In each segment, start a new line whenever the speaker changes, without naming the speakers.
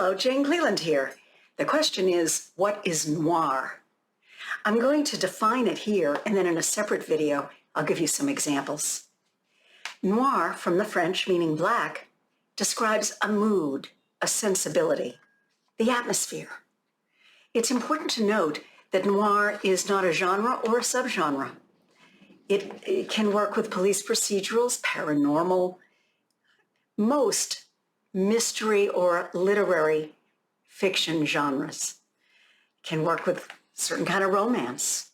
Hello, Jane Cleland here. The question is, what is noir? I'm going to define it here, and then in a separate video, I'll give you some examples. Noir, from the French meaning black, describes a mood, a sensibility, the atmosphere. It's important to note that noir is not a genre or a subgenre. It can work with police procedurals, paranormal, most mystery or literary fiction genres. It can work with certain kind of romance.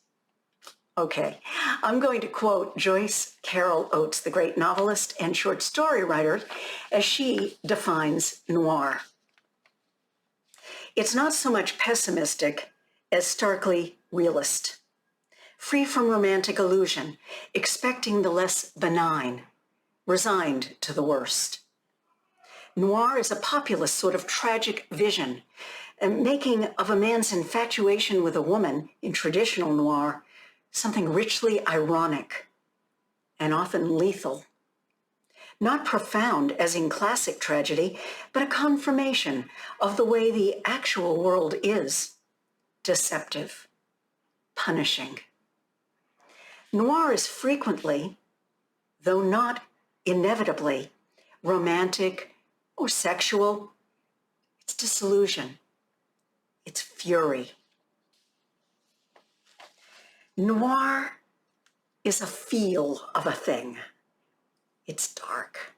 Okay, I'm going to quote Joyce Carol Oates, the great novelist and short story writer, as she defines noir. It's not so much pessimistic as starkly realist, free from romantic illusion, expecting the less benign, resigned to the worst. Noir is a populist sort of tragic vision, making of a man's infatuation with a woman in traditional noir something richly ironic and often lethal. Not profound as in classic tragedy, but a confirmation of the way the actual world is: deceptive, punishing. Noir is frequently, though not inevitably, romantic or sexual. It's disillusion. It's fury. Noir is a feel of a thing. It's dark.